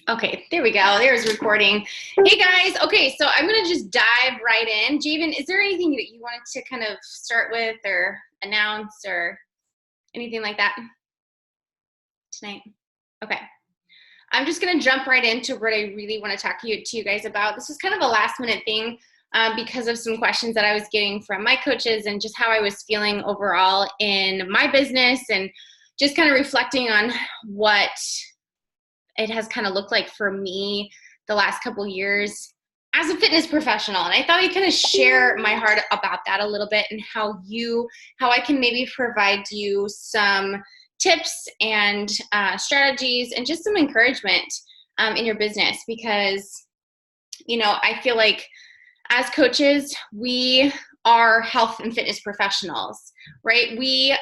Okay, there we go. There's recording. Hey guys. Okay, so I'm gonna just dive right in. Javen, is there anything that you wanted to kind of start with or announce or anything like that tonight? Okay. I'm just gonna jump right into what I really want to talk to you guys about. This is kind of a last minute thing because of some questions that I was getting from my coaches and just how I was feeling overall in my business and just kind of reflecting on what it has kind of looked like for me the last couple years as a fitness professional. And I thought I'd kind of share my heart about that a little bit and how I can maybe provide you some tips and strategies and just some encouragement in your business, because I feel like as coaches, we are health and fitness professionals, right? We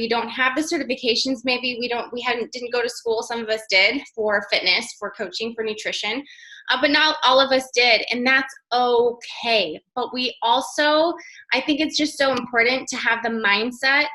don't have the certifications. Maybe didn't go to school. Some of us did for fitness, for coaching, for nutrition, but not all of us did. And that's okay. But we also, I think it's just so important to have the mindset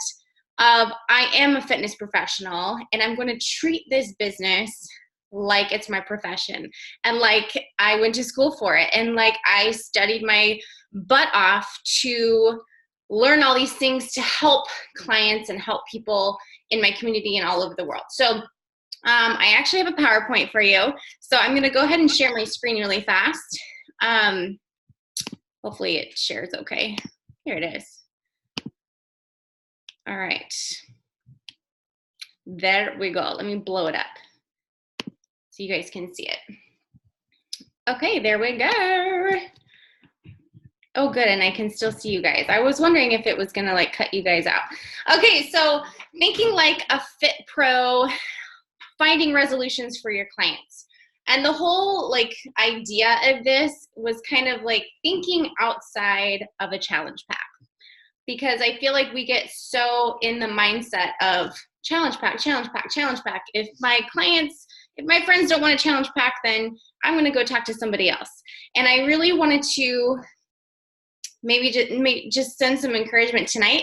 of, I am a fitness professional and I'm going to treat this business like it's my profession and like I went to school for it and like I studied my butt off to learn all these things to help clients and help people in my community and all over the world. So I actually have a PowerPoint for you. So I'm going to go ahead and share my screen really fast. Hopefully it shares okay. Here it is. All right. There we go. Let me blow it up so you guys can see it. Okay, there we go. Oh, good, and I can still see you guys. I was wondering if it was gonna like cut you guys out. Okay, so thinking like a fit pro, finding resolutions for your clients. And the whole like idea of this was kind of like thinking outside of a challenge pack. Because I feel like we get so in the mindset of challenge pack, challenge pack, challenge pack. If my friends don't want a challenge pack, then I'm going to go talk to somebody else. And I really wanted to maybe just send some encouragement tonight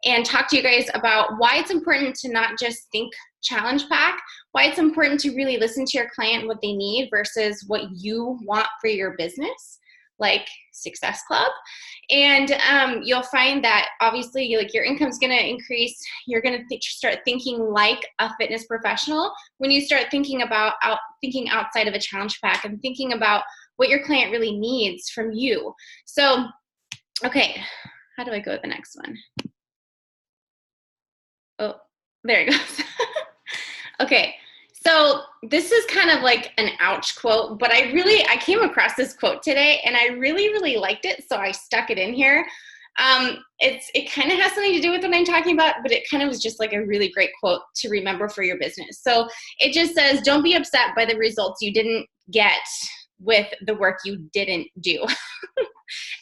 and talk to you guys about why it's important to not just think challenge pack, why it's important to really listen to your client, what they need versus what you want for your business, like Success Club. And you'll find that obviously your income's going to increase. You're going to start thinking like a fitness professional when you start thinking outside of a challenge pack and thinking about what your client really needs from you. So, okay, how do I go with the next one? Oh, there it goes. Okay. So this is kind of like an ouch quote, but I came across this quote today and I really, really liked it. So I stuck it in here. It kind of has something to do with what I'm talking about, but it kind of was just like a really great quote to remember for your business. So it just says, don't be upset by the results you didn't get with the work you didn't do.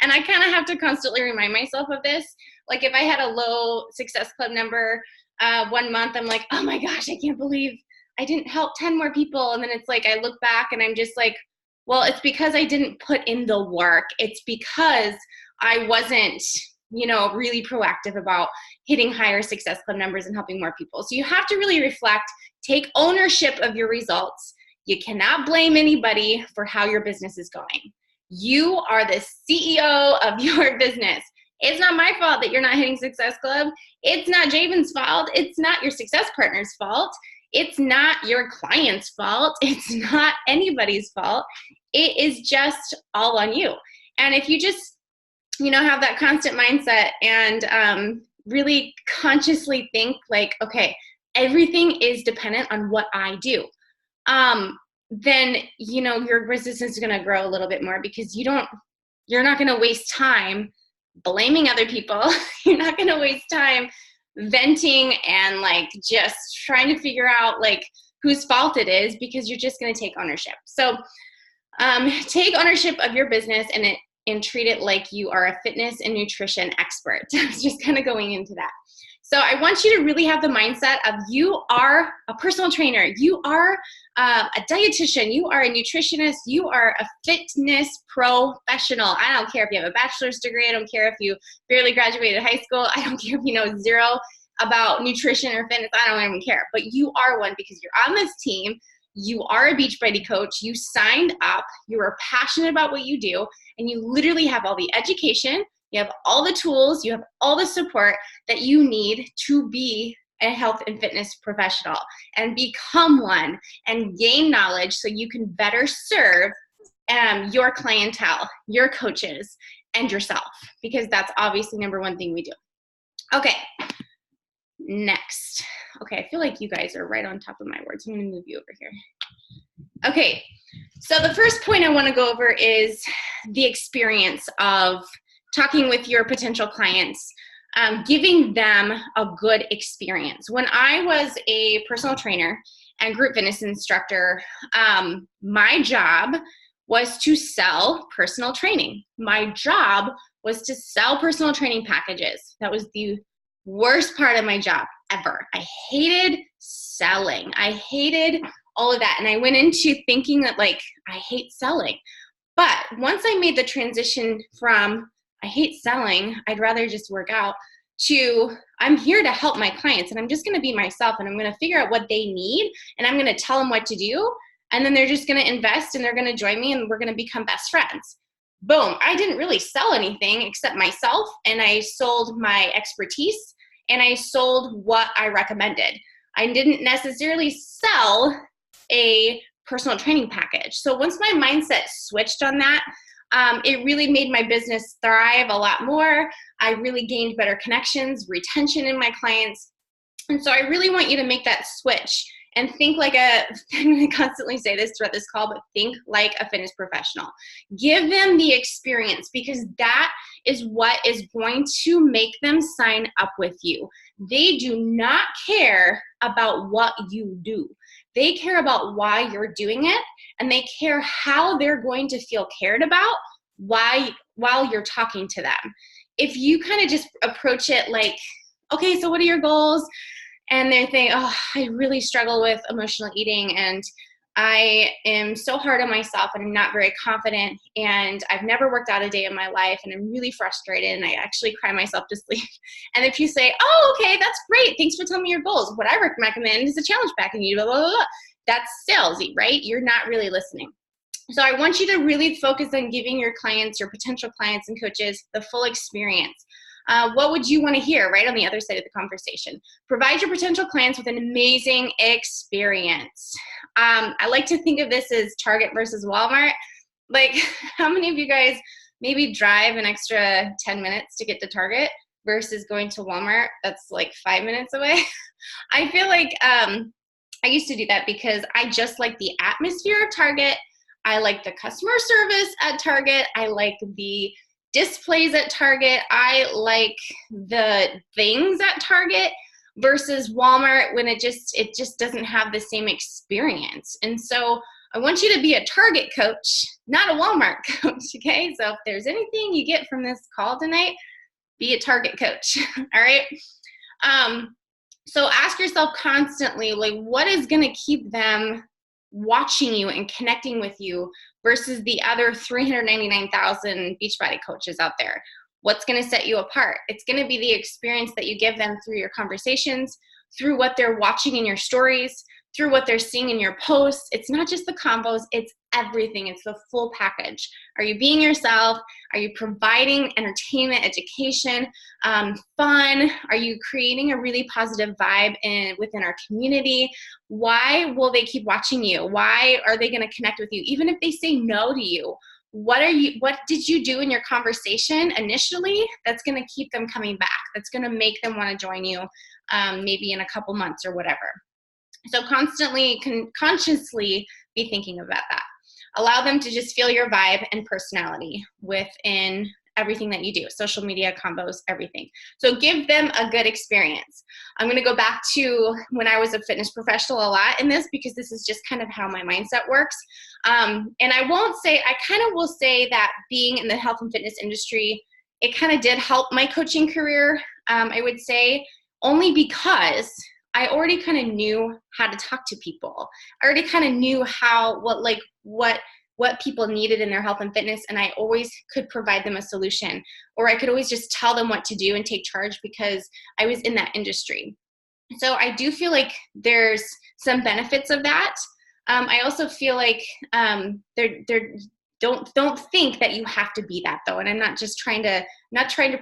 And I kind of have to constantly remind myself of this. Like if I had a low Success Club number 1 month, I'm like, oh my gosh, I can't believe I didn't help 10 more people. And then it's like, I look back and I'm just like, well, it's because I didn't put in the work. It's because I wasn't, really proactive about hitting higher Success Club numbers and helping more people. So you have to really reflect, take ownership of your results. You cannot blame anybody for how your business is going. You are the CEO of your business. It's not my fault that you're not hitting Success Club. It's not Javen's fault. It's not your success partner's fault. It's not your client's fault. It's not anybody's fault. It is just all on you. And if you just, have that constant mindset and really consciously think like, okay, everything is dependent on what I do, then, your business is going to grow a little bit more because you're not going to waste time blaming other people. You're not going to waste time venting and like just trying to figure out like whose fault it is, because you're just going to take ownership. So take ownership of your business and treat it like you are a fitness and nutrition expert. I was just kind of going into that. So I want you to really have the mindset of you are a personal trainer, you are a dietitian, you are a nutritionist, you are a fitness professional. I don't care if you have a bachelor's degree, I don't care if you barely graduated high school, I don't care if you know zero about nutrition or fitness, I don't even care. But you are one because you're on this team, you are a Beachbody coach, you signed up, you are passionate about what you do, and you literally have all the education, you have all the tools, you have all the support that you need to be a health and fitness professional and become one and gain knowledge so you can better serve your clientele, your coaches, and yourself, because that's obviously number one thing we do. Okay, next. Okay, I feel like you guys are right on top of my words. I'm gonna move you over here. Okay, so the first point I wanna go over is the experience of talking with your potential clients, giving them a good experience. When I was a personal trainer and group fitness instructor, my job was to sell personal training. My job was to sell personal training packages. That was the worst part of my job ever. I hated selling. I hated all of that. And I went into thinking that, like, I hate selling. But once I made the transition from I hate selling, I'd rather just work out, to I'm here to help my clients and I'm just going to be myself and I'm going to figure out what they need and I'm going to tell them what to do. And then they're just going to invest and they're going to join me and we're going to become best friends. Boom. I didn't really sell anything except myself, and I sold my expertise and I sold what I recommended. I didn't necessarily sell a personal training package. So once my mindset switched on that, it really made my business thrive a lot more. I really gained better connections, retention in my clients. And so I really want you to make that switch and think like I'm going to constantly say this throughout this call, but think like a fitness professional. Give them the experience, because that is what is going to make them sign up with you. They do not care about what you do. They care about why you're doing it, and they care how they're going to feel cared about while you're talking to them. If you kind of just approach it like, okay, so what are your goals? And they think, oh, I really struggle with emotional eating and I am so hard on myself and I'm not very confident and I've never worked out a day in my life and I'm really frustrated and I actually cry myself to sleep. And if you say, oh, okay, that's great. Thanks for telling me your goals. What I recommend is a challenge pack and you blah, blah, blah, blah. That's salesy, right? You're not really listening. So I want you to really focus on giving your clients, your potential clients and coaches, the full experience. What would you want to hear right on the other side of the conversation? Provide your potential clients with an amazing experience. I like to think of this as Target versus Walmart. Like, how many of you guys maybe drive an extra 10 minutes to get to Target versus going to Walmart that's like 5 minutes away? I feel like I used to do that because I just like the atmosphere of Target. I like the customer service at Target. I like the displays at Target. I like the things at Target versus Walmart when it just doesn't have the same experience. And so I want you to be a Target coach, not a Walmart coach, okay? So if there's anything you get from this call tonight, be a Target coach, all right? So ask yourself constantly, like, what is gonna keep them watching you and connecting with you versus the other 399,000 Beachbody coaches out there? What's going to set you apart? It's going to be the experience that you give them through your conversations, through what they're watching in your stories, through what they're seeing in your posts. It's not just the combos, it's everything. It's the full package. Are you being yourself? Are you providing entertainment, education, fun? Are you creating a really positive vibe within our community? Why will they keep watching you? Why are they going to connect with you? Even if they say no to you, what did you do in your conversation initially that's going to keep them coming back? That's going to make them want to join you maybe in a couple months or whatever. So consciously be thinking about that. Allow them to just feel your vibe and personality within everything that you do, social media, combos, everything. So give them a good experience. I'm going to go back to when I was a fitness professional a lot in this, because this is just kind of how my mindset works. And I kind of will say that being in the health and fitness industry, it kind of did help my coaching career. I would say only because I already kind of knew how to talk to people. I already kind of knew what people needed in their health and fitness, and I always could provide them a solution, or I could always just tell them what to do and take charge because I was in that industry. So I do feel like there's some benefits of that. I also feel like don't think that you have to be that though. And I'm not just trying to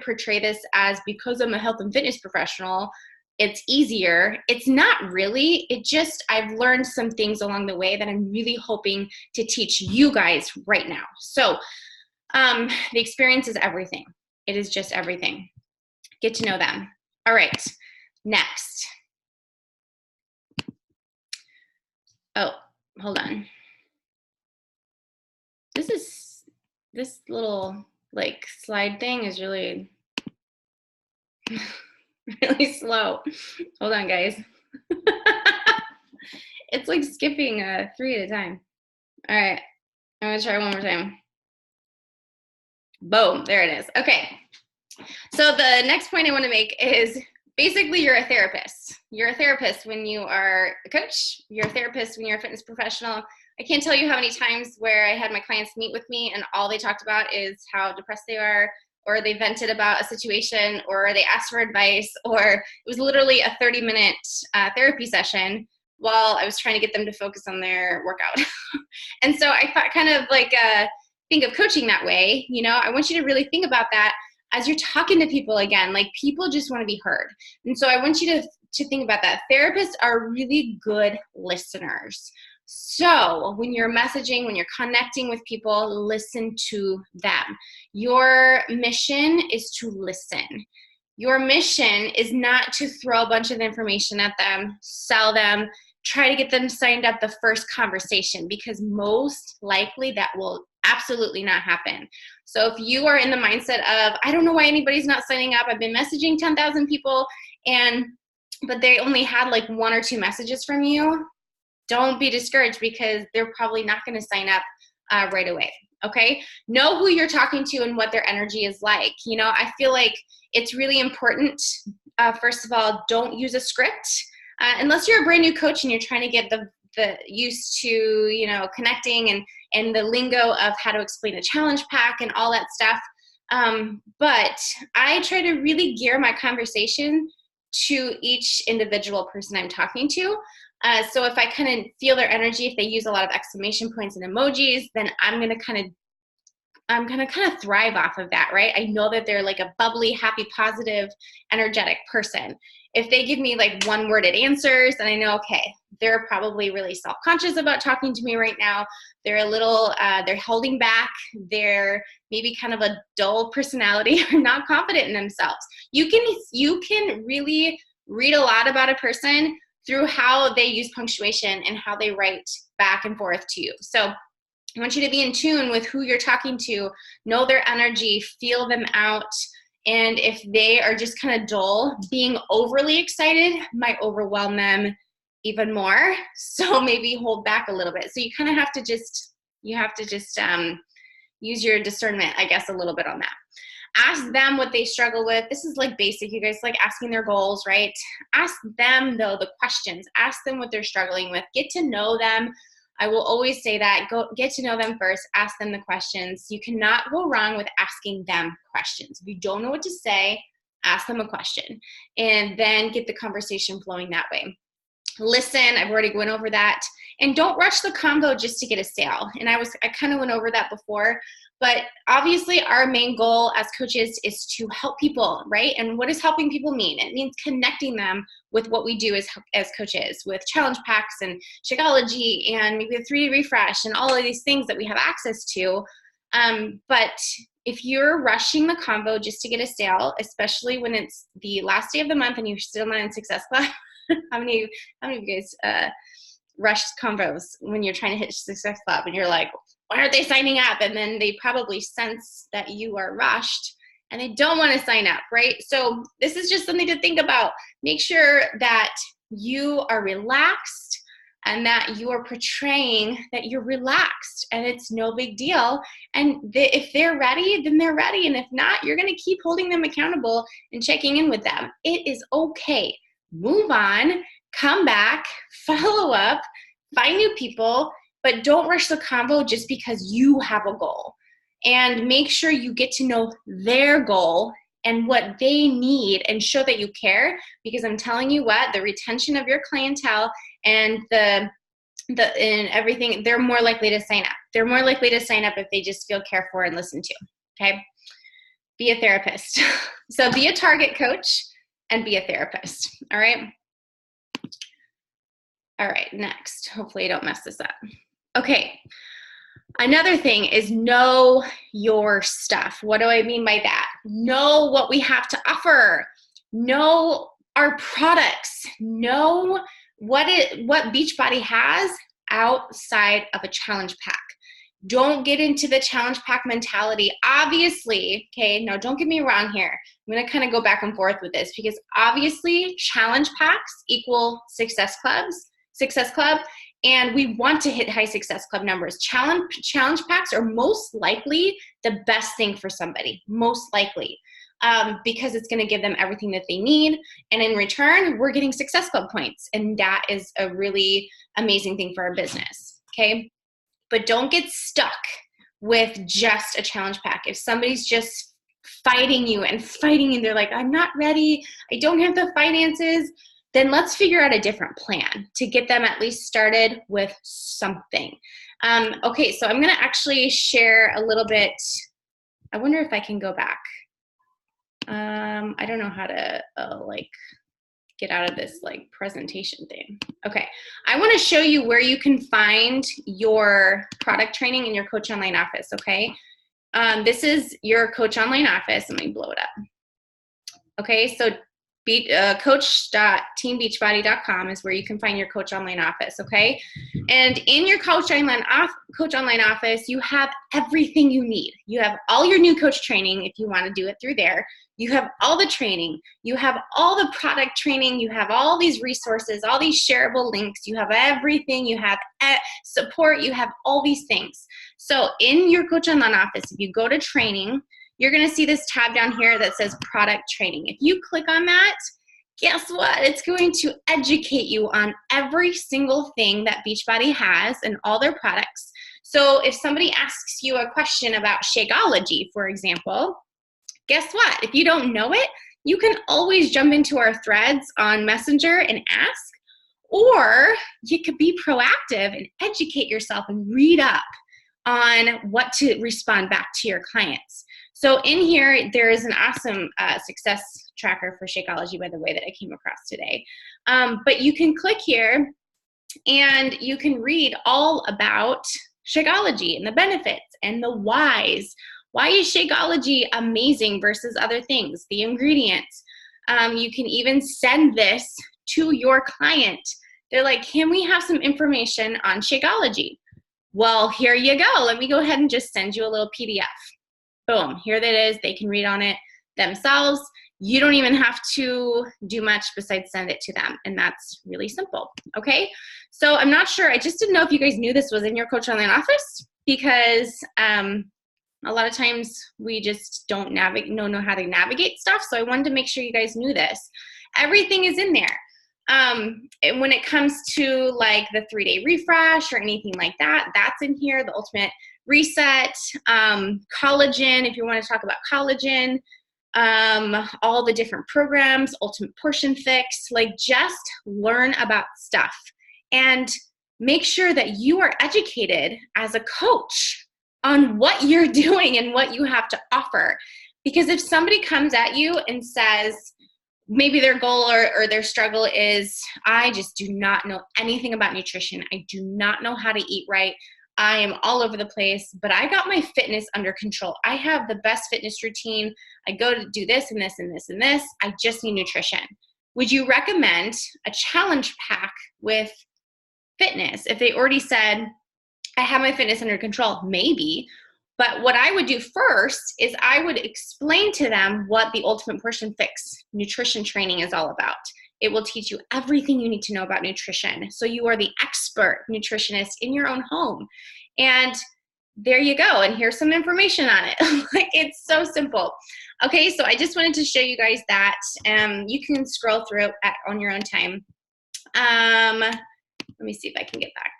portray this as because I'm a health and fitness professional, it's easier. It's not really. It just, I've learned some things along the way that I'm really hoping to teach you guys right now. So the experience is everything. It is just everything. Get to know them. All right, next. Oh, hold on. This little like slide thing is really, really slow. Hold on, guys. It's like skipping 3 at a time. All right, I'm gonna try one more time. Boom, there it is. Okay, so the next point I want to make is basically you're a therapist. You're a therapist when you are a coach. You're a therapist when you're a fitness professional. I can't tell you how many times where I had my clients meet with me and all they talked about is how depressed they are, or they vented about a situation, or they asked for advice, or it was literally a 30-minute therapy session while I was trying to get them to focus on their workout. And so I kind of like think of coaching that way. You know, I want you to really think about that as you're talking to people again. Like, people just want to be heard. And so I want you to think about that. Therapists are really good listeners. So when you're messaging, when you're connecting with people, listen to them. Your mission is to listen. Your mission is not to throw a bunch of information at them, sell them, try to get them signed up the first conversation, because most likely that will absolutely not happen. So if you are in the mindset of, I don't know why anybody's not signing up, I've been messaging 10,000 people, but they only had like 1 or 2 messages from you, don't be discouraged, because they're probably not going to sign up right away. Okay? Know who you're talking to and what their energy is like. You know, I feel like it's really important. First of all, don't use a script unless you're a brand new coach and you're trying to get the used to, you know, connecting and the lingo of how to explain a challenge pack and all that stuff. But I try to really gear my conversation to each individual person I'm talking to. So if I kind of feel their energy, if they use a lot of exclamation points and emojis, then I'm going to kind of thrive off of that, right? I know that they're like a bubbly, happy, positive, energetic person. If they give me like one-worded answers, then I know, okay, they're probably really self-conscious about talking to me right now. They're a little, they're holding back. They're maybe kind of a dull personality or not confident in themselves. You can really read a lot about a person through how they use punctuation and how they write back and forth to you. So I want you to be in tune with who you're talking to, know their energy, feel them out. And if they are just kind of dull, being overly excited might overwhelm them even more. So maybe hold back a little bit. So you kind of have to just, use your discernment, I guess, a little bit on that. Ask them what they struggle with. This is like basic. You guys like asking their goals, right? Ask them, though, the questions. Ask them what they're struggling with. Get to know them. I will always say that. Go get to know them first. Ask them the questions. You cannot go wrong with asking them questions. If you don't know what to say, ask them a question, and then get the conversation flowing that way. Listen, I've already went over that. And don't rush the combo just to get a sale. And I kind of went over that before, but obviously our main goal as coaches is to help people, right? And what does helping people mean? It means connecting them with what we do as coaches, with challenge packs and Shakeology and maybe a 3D refresh and all of these things that we have access to. But if you're rushing the combo just to get a sale, especially when it's the last day of the month and you're still not in Success Club, how many of you guys rush combos when you're trying to hit Success Club and you're like, why aren't they signing up? And then they probably sense that you are rushed and they don't want to sign up, right? So this is just something to think about. Make sure that you are relaxed and that you are portraying that you're relaxed and it's no big deal. And if they're ready, then they're ready. And if not, you're going to keep holding them accountable and checking in with them. It is okay. Move on, come back, follow up, find new people, but don't rush the combo just because you have a goal. And make sure you get to know their goal and what they need and show that you care, because I'm telling you what, the retention of your clientele and the and everything, they're more likely to sign up. They're more likely to sign up if they just feel cared for and listened to, okay? Be a therapist. So be a target coach and be a therapist, all right? All right, next. Hopefully I don't mess this up. Okay, another thing is know your stuff. What do I mean by that? Know what we have to offer. Know our products. Know what Beachbody has outside of a challenge pack. Don't get into the challenge pack mentality. Obviously, okay, now don't get me wrong here. I'm gonna kind of go back and forth with this because obviously challenge packs equal success club, and we want to hit high success club numbers. Challenge packs are most likely the best thing for somebody, most likely, because it's gonna give them everything that they need, and in return, we're getting success club points, and that is a really amazing thing for our business, okay? But don't get stuck with just a challenge pack. If somebody's just fighting you, they're like, I'm not ready, I don't have the finances, then let's figure out a different plan to get them at least started with something. Okay, so I'm gonna actually share a little bit. I wonder if I can go back. I don't know how to get out of this presentation thing. Okay, I wanna show you where you can find your product training in your Coach Online office, okay? This is your Coach Online office. Let me blow it up. Okay, so coach.teambeachbody.com is where you can find your Coach Online office, okay? And in your Coach Online office, you have everything you need. You have all your new coach training if you want to do it through there. You have all the training. You have all the product training. You have all these resources, all these shareable links. You have everything. You have support. You have all these things. So in your Coach Online office, if you go to training, you're gonna see this tab down here that says product training. If you click on that, guess what? It's going to educate you on every single thing that Beachbody has and all their products. So if somebody asks you a question about Shakeology, for example, guess what? If you don't know it, you can always jump into our threads on Messenger and ask, or you could be proactive and educate yourself and read up on what to respond back to your clients. So in here, there is an awesome success tracker for Shakeology, by the way, that I came across today. But you can click here and you can read all about Shakeology and the benefits and the whys. Why is Shakeology amazing versus other things? The ingredients. You can even send this to your client. They're like, can we have some information on Shakeology? Well, here you go. Let me go ahead and just send you a little PDF. Boom, here that is. They can read on it themselves. You don't even have to do much besides send it to them, and that's really simple, okay? So I'm not sure. I just didn't know if you guys knew this was in your Coach Online office, because a lot of times we just don't know how to navigate stuff, so I wanted to make sure you guys knew this. Everything is in there. And when it comes to like the 3-day refresh or anything like that, that's in here. The Ultimate Reset, collagen, if you want to talk about collagen, all the different programs, Ultimate Portion Fix, like just learn about stuff and make sure that you are educated as a coach on what you're doing and what you have to offer. Because if somebody comes at you and says, maybe their goal or their struggle is, I just do not know anything about nutrition. I do not know how to eat right. I am all over the place, but I got my fitness under control. I have the best fitness routine. I go to do this and this and this and this. I just need nutrition. Would you recommend a challenge pack with fitness? If they already said, I have my fitness under control, maybe. But what I would do first is I would explain to them what the Ultimate Portion Fix nutrition training is all about. It will teach you everything you need to know about nutrition. So you are the expert nutritionist in your own home. And there you go. And here's some information on it. Like, it's so simple. Okay, so I just wanted to show you guys that. You can scroll through it on your own time. Let me see if I can get back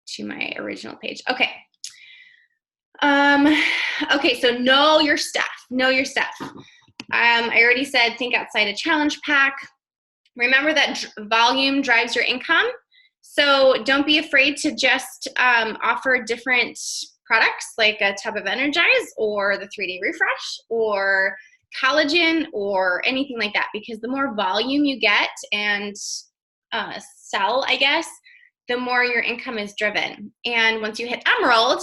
to my original page. Okay. Okay, so know your stuff. Know your stuff. I already said think outside a challenge pack. Remember that volume drives your income. So don't be afraid to just offer different products like a tub of Energize or the 3-day refresh or collagen or anything like that, because the more volume you get and sell, I guess, the more your income is driven. And once you hit Emerald,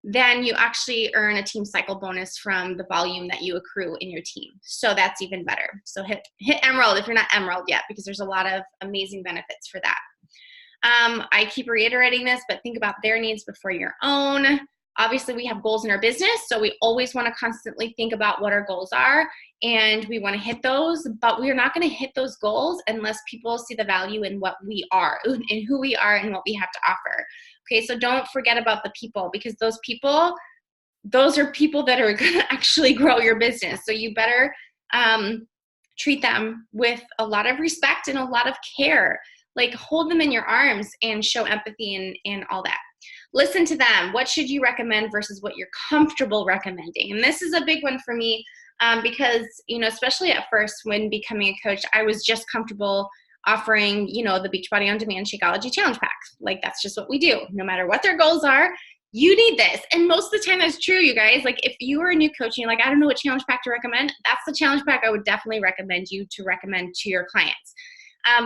then you actually earn a team cycle bonus from the volume that you accrue in your team. So that's even better. So hit Emerald if you're not Emerald yet, because there's a lot of amazing benefits for that. I keep reiterating this, but think about their needs before your own. Obviously, we have goals in our business, so we always want to constantly think about what our goals are, and we want to hit those, but we're not going to hit those goals unless people see the value in what we are, in who we are, and what we have to offer. Okay, so don't forget about the people, because those are people that are going to actually grow your business. So you better treat them with a lot of respect and a lot of care. Like, hold them in your arms and show empathy and all that. Listen to them. What should you recommend versus what you're comfortable recommending? And this is a big one for me because, especially at first when becoming a coach, I was just comfortable offering, the Beachbody On Demand Shakeology Challenge Pack. Like, that's just what we do. No matter what their goals are, you need this. And most of the time that's true, you guys. Like, if you are a new coach and you're like, I don't know what challenge pack to recommend, that's the challenge pack I would definitely recommend you to recommend to your clients.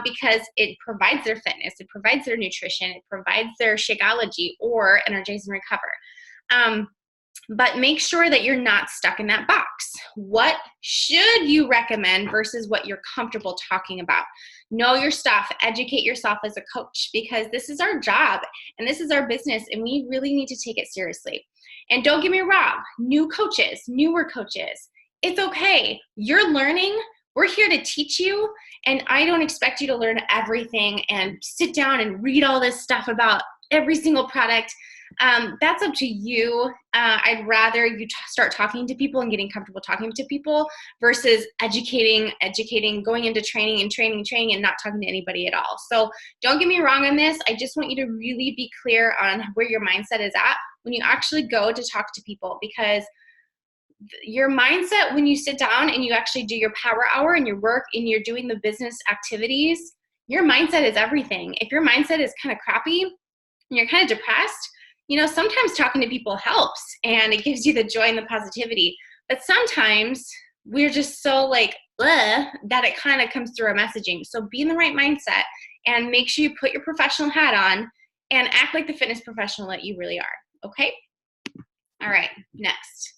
Because it provides their fitness, it provides their nutrition, it provides their Shakeology or Energize and Recover. But make sure that you're not stuck in that box. What should you recommend versus what you're comfortable talking about? Know your stuff, educate yourself as a coach, because this is our job and this is our business, and we really need to take it seriously. And don't get me wrong, newer coaches, it's okay. You're learning. We're here to teach you, and I don't expect you to learn everything and sit down and read all this stuff about every single product. That's up to you. I'd rather you start talking to people and getting comfortable talking to people versus educating, going into training and not talking to anybody at all. So don't get me wrong on this. I just want you to really be clear on where your mindset is at when you actually go to talk to people, because your mindset when you sit down and you actually do your power hour and your work and you're doing the business activities, your mindset is everything. If your mindset is kind of crappy and you're kind of depressed, sometimes talking to people helps and it gives you the joy and the positivity. But sometimes we're just so that it kind of comes through our messaging. So be in the right mindset and make sure you put your professional hat on and act like the fitness professional that you really are. Okay? All right, next.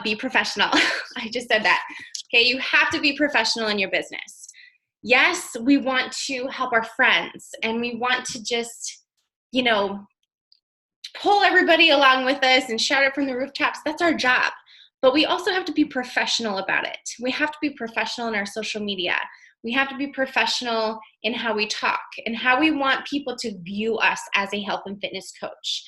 Be professional. I just said that. Okay, you have to be professional in your business. Yes, we want to help our friends and we want to just, pull everybody along with us and shout it from the rooftops. That's our job. But we also have to be professional about it. We have to be professional in our social media. We have to be professional in how we talk and how we want people to view us as a health and fitness coach.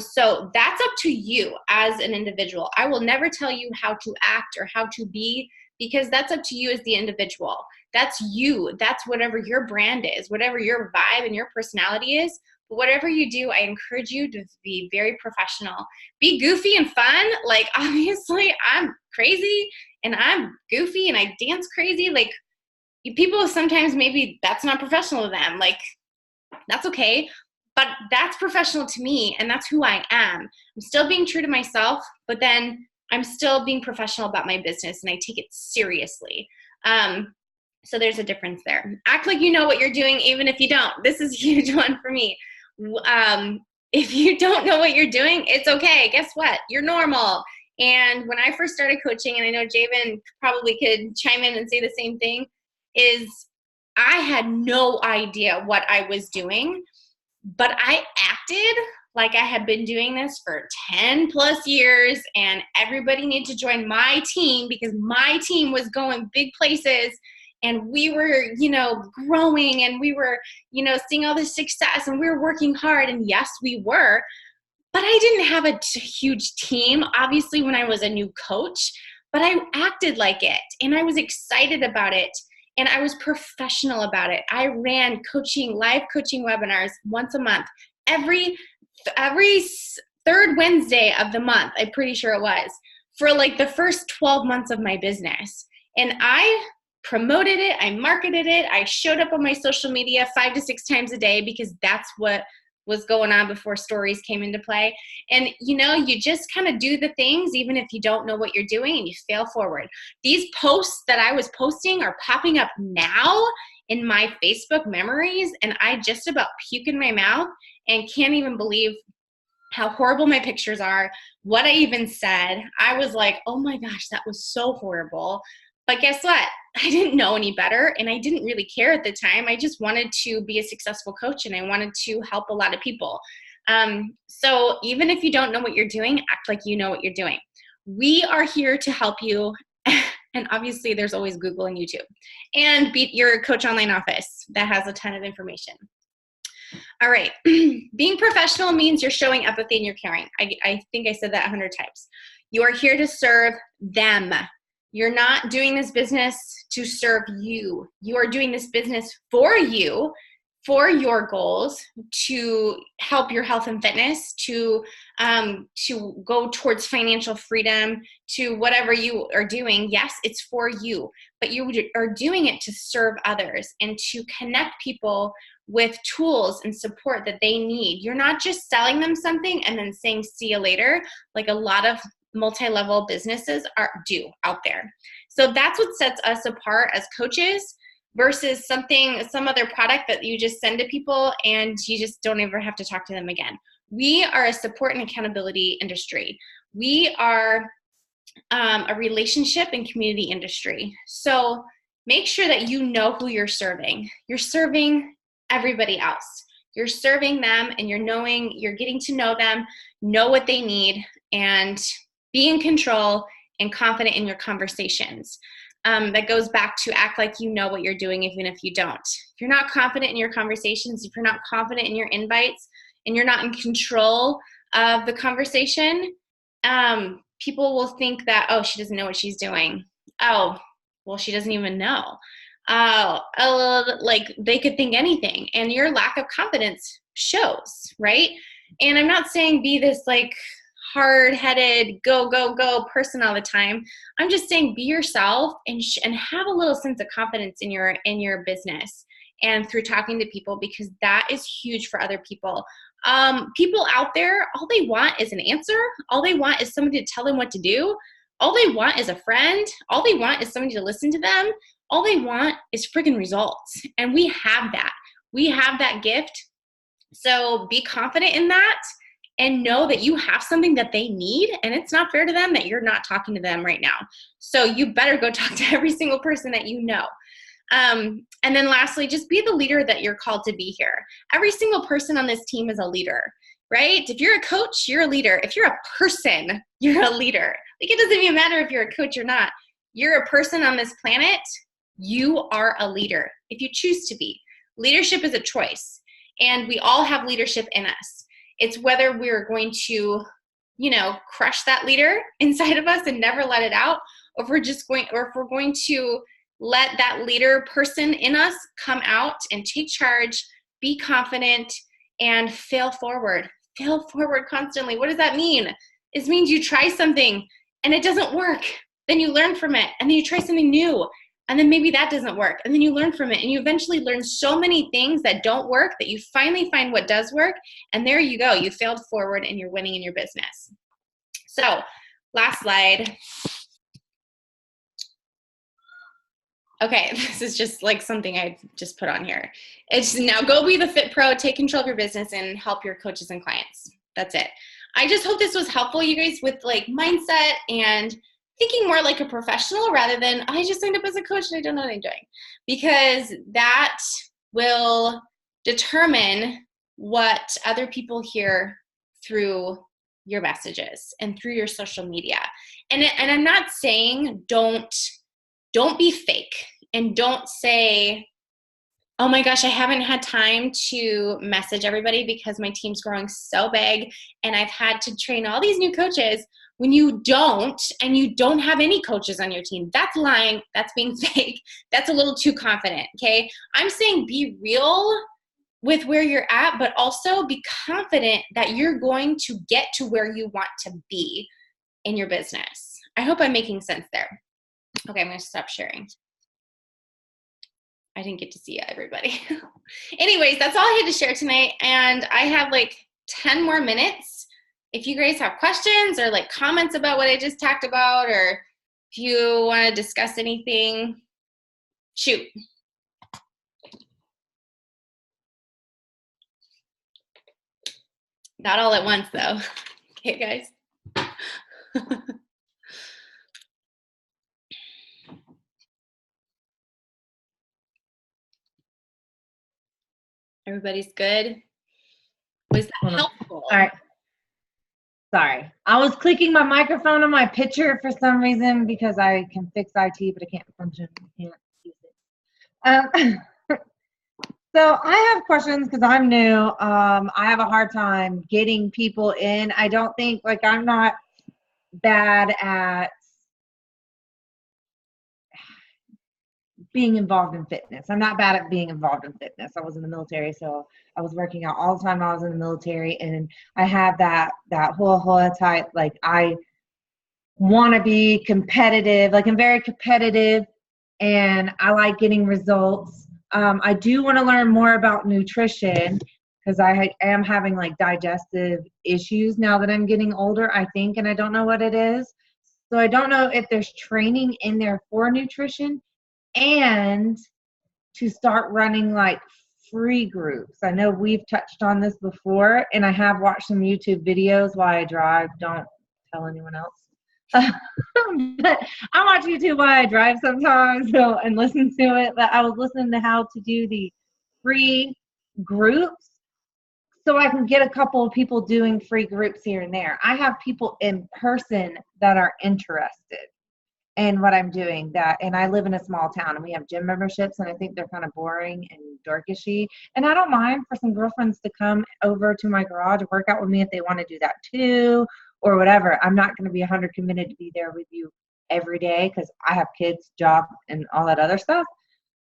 So that's up to you as an individual. I will never tell you how to act or how to be, because that's up to you as the individual. That's you. That's whatever your brand is, whatever your vibe and your personality is. But whatever you do, I encourage you to be very professional. Be goofy and fun. Like, obviously, I'm crazy and I'm goofy and I dance crazy. Like, people sometimes maybe that's not professional to them. Like, that's okay. But that's professional to me, and that's who I am. I'm still being true to myself, but then I'm still being professional about my business, and I take it seriously. So there's a difference there. Act like you know what you're doing, even if you don't. This is a huge one for me. If you don't know what you're doing, it's okay. Guess what? You're normal. And when I first started coaching, and I know Javen probably could chime in and say the same thing, is I had no idea what I was doing. But I acted like I had been doing this for 10 plus years and everybody needed to join my team because my team was going big places and we were, growing and we were, seeing all this success and we were working hard. And yes, we were, but I didn't have a huge team, obviously, when I was a new coach, but I acted like it and I was excited about it. And I was professional about it. I ran live coaching webinars once a month, every third Wednesday of the month, I'm pretty sure it was, for the first 12 months of my business. And I promoted it, I marketed it, I showed up on my social media 5 to 6 times a day because that's what was going on before stories came into play. And you just kind of do the things even if you don't know what you're doing, and you fail forward. These posts that I was posting are popping up now in my Facebook memories, and I just about puke in my mouth and can't even believe how horrible my pictures are, what I even said. I was like, oh my gosh, that was so horrible. But guess what? I didn't know any better, and I didn't really care at the time. I just wanted to be a successful coach, and I wanted to help a lot of people. So even if you don't know what you're doing, act like you know what you're doing. We are here to help you. And obviously there's always Google and YouTube, and Beat Your Coach Online Office that has a ton of information. All right. Being professional means you're showing empathy and you're caring. I think I said that 100 times. You are here to serve them. You're not doing this business to serve you. You are doing this business for you, for your goals, to help your health and fitness, to go towards financial freedom, to whatever you are doing. Yes, it's for you, but you are doing it to serve others and to connect people with tools and support that they need. You're not just selling them something and then saying, see you later, like a lot of multi-level businesses do out there. So that's what sets us apart as coaches versus some other product that you just send to people and you just don't ever have to talk to them again. We are a support and accountability industry. We are a relationship and community industry. So make sure that you know who you're serving. You're serving everybody else. You're serving them, and you're getting to know them, know what they need, and be in control and confident in your conversations. That goes back to act like you know what you're doing even if you don't. If you're not confident in your conversations, if you're not confident in your invites, and you're not in control of the conversation, people will think that, oh, she doesn't know what she's doing. Oh, well, she doesn't even know. Like they could think anything, and your lack of confidence shows, right? And I'm not saying be this like hard-headed, go person all the time. I'm just saying be yourself and have a little sense of confidence in your business and through talking to people, because that is huge for other people. People out there, all they want is an answer. All they want is somebody to tell them what to do. All they want is a friend. All they want is somebody to listen to them. All they want is friggin' results. And we have that. We have that gift. So be confident in that and know that you have something that they need, and it's not fair to them that you're not talking to them right now. So you better go talk to every single person that you know. And then lastly, just be the leader that you're called to be here. Every single person on this team is a leader, right? If you're a coach, you're a leader. If you're a person, you're a leader. Like, it doesn't even matter if you're a coach or not. You're a person on this planet. You are a leader if you choose to be. Leadership is a choice, and we all have leadership in us. It's whether we're going to, crush that leader inside of us and never let it out, or if we're going to let that leader person in us come out and take charge, be confident, and fail forward. Fail forward constantly. What does that mean? It means you try something and it doesn't work. Then you learn from it, and then you try something new, and then maybe that doesn't work, and then you learn from it, and you eventually learn so many things that don't work that you finally find what does work, and there you go. You failed forward and you're winning in your business. So, last slide. Okay, this is just like something I just put on here. It's now go be the fit pro, take control of your business, and help your coaches and clients. That's it. I just hope this was helpful, you guys, with like mindset and thinking more like a professional rather than I just signed up as a coach and I don't know what I'm doing, because that will determine what other people hear through your messages and through your social media. And I'm not saying don't be fake, and don't say, oh my gosh, I haven't had time to message everybody because my team's growing so big and I've had to train all these new coaches, when you don't, and you don't have any coaches on your team. That's lying. That's being fake. That's a little too confident, okay? I'm saying be real with where you're at, but also be confident that you're going to get to where you want to be in your business. I hope I'm making sense there. Okay, I'm going to stop sharing. I didn't get to see everybody. Anyways, that's all I had to share tonight. And I have like 10 more minutes. If you guys have questions or like comments about what I just talked about, or if you want to discuss anything, shoot. Not all at once though. Okay, guys. Everybody's good? Was that helpful? All right. Sorry. I was clicking my microphone on my picture for some reason because I can fix IT, but I can't function. I can't use it. So I have questions because I'm new. I have a hard time getting people in. I don't think, like, I'm not bad at being involved in fitness. I'm not bad at being involved in fitness. I was in the military, so I was working out all the time I was in the military, and I have that hula type, like, I want to be competitive. Like, I'm very competitive, and I like getting results. I do want to learn more about nutrition because I am having like digestive issues now that I'm getting older, I think, and I don't know what it is. So I don't know if there's training in there for nutrition, and to start running like free groups. I know we've touched on this before, and I have watched some YouTube videos while I drive. Don't tell anyone else. But I watch YouTube while I drive sometimes, and listen to it. But I was listening to how to do the free groups so I can get a couple of people doing free groups here and there. I have people in person that are interested in what I'm doing, and I live in a small town, and we have gym memberships, and I think they're kind of boring and dorkishy. And I don't mind for some girlfriends to come over to my garage and work out with me if they want to do that too, or whatever. I'm not going to be 100 committed to be there with you every day because I have kids, job, and all that other stuff.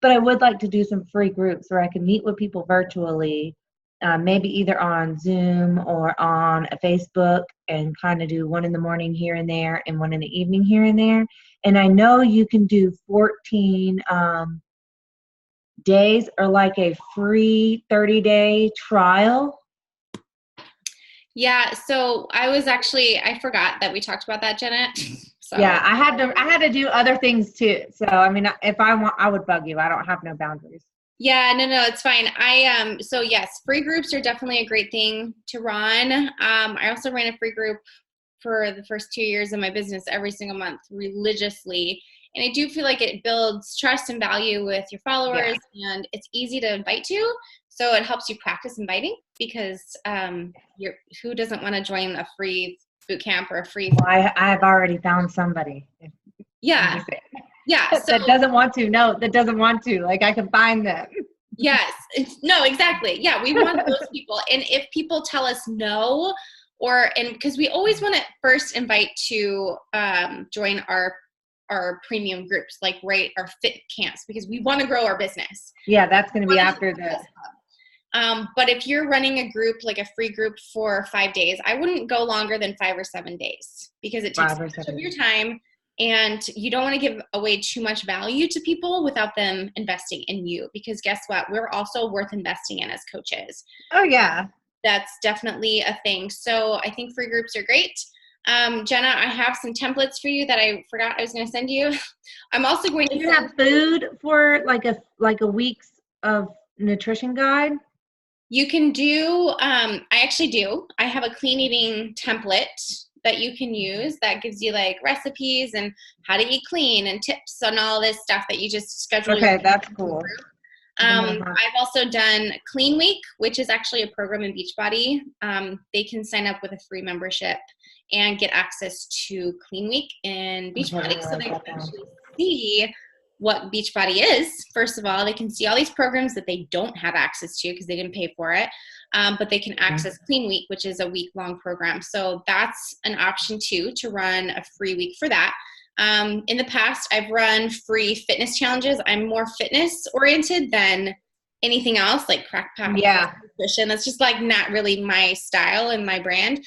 But I would like to do some free groups where I can meet with people virtually, maybe either on Zoom or on a Facebook, and kind of do one in the morning here and there and one in the evening here and there. And I know you can do 14 days or like a free 30-day trial. Yeah, so I forgot that we talked about that, Jenna. So. Yeah, I had to do other things too. So I mean, if I want, I would bug you. I don't have no boundaries. Yeah, no, it's fine. So yes, free groups are definitely a great thing to run. I also ran a free group for the first 2 years of my business every single month religiously. And I do feel like it builds trust and value with your followers, and it's easy to invite to. So it helps you practice inviting because who doesn't want to join a free boot camp or a free? Well, I've already found somebody. Yeah. Yeah. So, that doesn't want to. Like, I can find them. Yes. No, exactly. Yeah. We want those people. And if people tell us no, because we always want to first invite to join our premium groups, like our fit camps, because we want to grow our business. Yeah. That's going to be after this. But if you're running a group, like a free group for 5 days, I wouldn't go longer than 5 or 7 days because it takes much of your time, and you don't want to give away too much value to people without them investing in you, because guess what? We're also worth investing in as coaches. Oh, yeah. That's definitely a thing. So I think free groups are great. Jenna, I have some templates for you that I forgot I was going to send you. I'm also going to have food for like a week's of nutrition guide. You can do, I actually do. I have a clean eating template that you can use that gives you like recipes and how to eat clean and tips on all this stuff that you just schedule. Okay, that's cool. I've also done Clean Week, which is actually a program in Beachbody. They can sign up with a free membership and get access to Clean Week in Beachbody, so they can actually see what Beachbody is. First of all, they can see all these programs that they don't have access to because they didn't pay for it, but they can access Clean Week, which is a week-long program. So that's an option too, to run a free week for that. In the past, I've run free fitness challenges. I'm more fitness oriented than anything else, like crackpot nutrition. That's just like not really my style and my brand.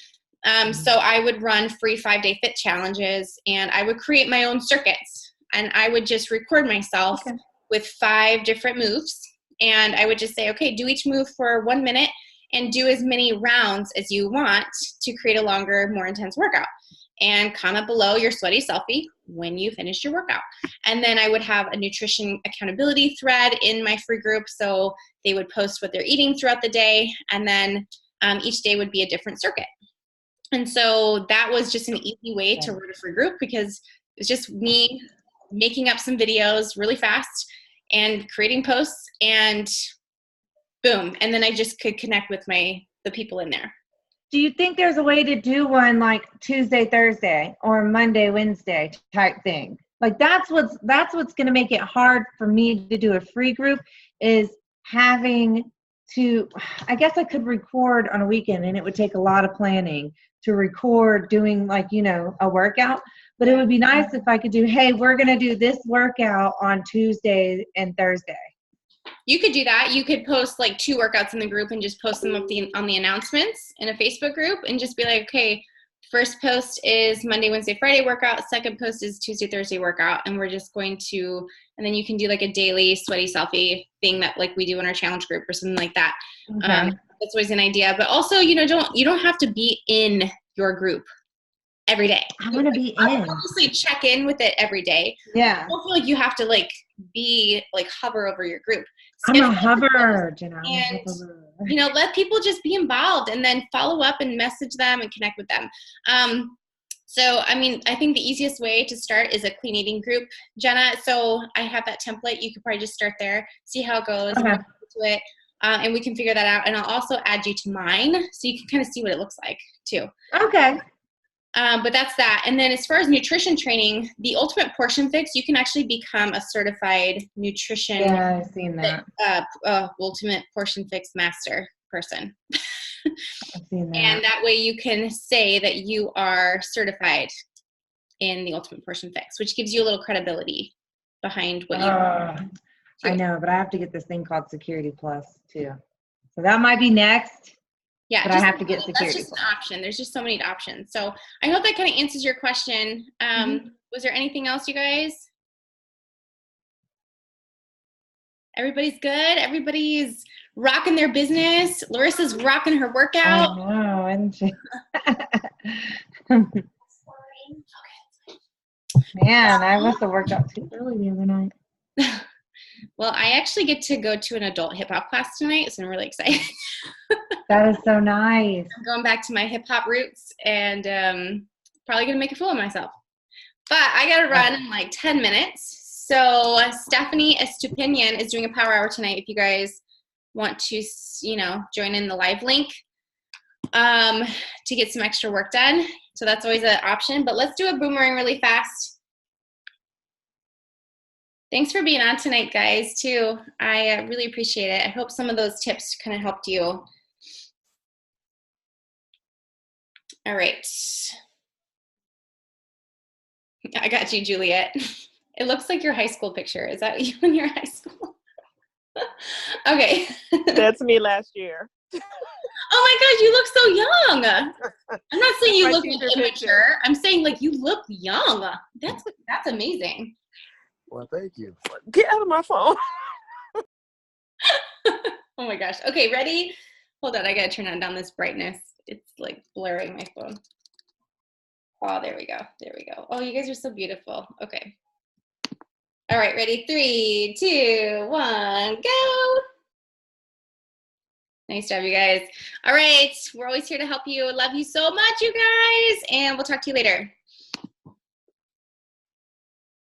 So I would run free 5-day fit challenges, and I would create my own circuits, and I would just record myself with 5 different moves. And I would just say, okay, do each move for 1 minute and do as many rounds as you want to create a longer, more intense workout. And comment below your sweaty selfie when you finish your workout. And then I would have a nutrition accountability thread in my free group. So they would post what they're eating throughout the day. And then each day would be a different circuit. And so that was just an easy way to run a free group, because it was just me making up some videos really fast and creating posts, and boom. And then I just could connect with the people in there. Do you think there's a way to do one like Tuesday, Thursday, or Monday, Wednesday type thing? Like that's what's going to make it hard for me to do a free group, is having to, I guess I could record on a weekend, and it would take a lot of planning to record doing like, a workout. But it would be nice if I could do, hey, we're going to do this workout on Tuesday and Thursday. You could do that. You could post like 2 workouts in the group and just post them up on the announcements in a Facebook group, and just be like, okay, first post is Monday, Wednesday, Friday workout. Second post is Tuesday, Thursday workout. And we're just going to, and then you can do like a daily sweaty selfie thing that like we do in our challenge group or something like that. Okay. That's always an idea. But also, you don't have to be in your group every day. I want to be in. Obviously check in with it every day. Yeah. I don't feel like you have to like be like hover over your group. I'm a hover, Jenna. And, let people just be involved, and then follow up and message them and connect with them. So, I think the easiest way to start is a clean eating group, Jenna. So I have that template. You could probably just start there, see how it goes, okay. and to it, and we can figure that out. And I'll also add you to mine, so you can kind of see what it looks like too. Okay. But that's that. And then as far as nutrition training, the Ultimate Portion Fix, you can actually become a certified nutrition. Yeah, I've seen that. Ultimate Portion Fix master person. I've seen that. And that way you can say that you are certified in the Ultimate Portion Fix, which gives you a little credibility behind what you I know, but I have to get this thing called Security Plus too. So that might be next. Yeah, but I have to get Security That's just an option. There's just so many options. So I hope that kind of answers your question. Was there anything else, you guys? Everybody's good? Everybody's rocking their business? Larissa's rocking her workout? I know, isn't she? Man, I must have worked out too early the other night. Well, I actually get to go to an adult hip hop class tonight, so I'm really excited. That is so nice. I'm going back to my hip hop roots, and probably going to make a fool of myself. But I got to run in like 10 minutes. So Stephanie Estupinian is doing a power hour tonight if you guys want to, join in the live link to get some extra work done. So that's always an option. But let's do a boomerang really fast. Thanks for being on tonight, guys, too. I really appreciate it. I hope some of those tips kind of helped you. All right. I got you, Juliet. It looks like your high school picture. Is that you in your high school? Okay. That's me last year. Oh my gosh, you look so young. I'm not saying you look immature. I'm saying like you look young. That's amazing. Well, thank you. Get out of my phone. Oh my gosh. Okay, ready? Hold on, I gotta turn down this brightness. It's like blurring my phone. Oh, there we go. There we go. Oh, you guys are so beautiful. Okay. All right, ready? 3, 2, 1, go. Nice job, you guys. All right, we're always here to help you. Love you so much, you guys, and we'll talk to you later.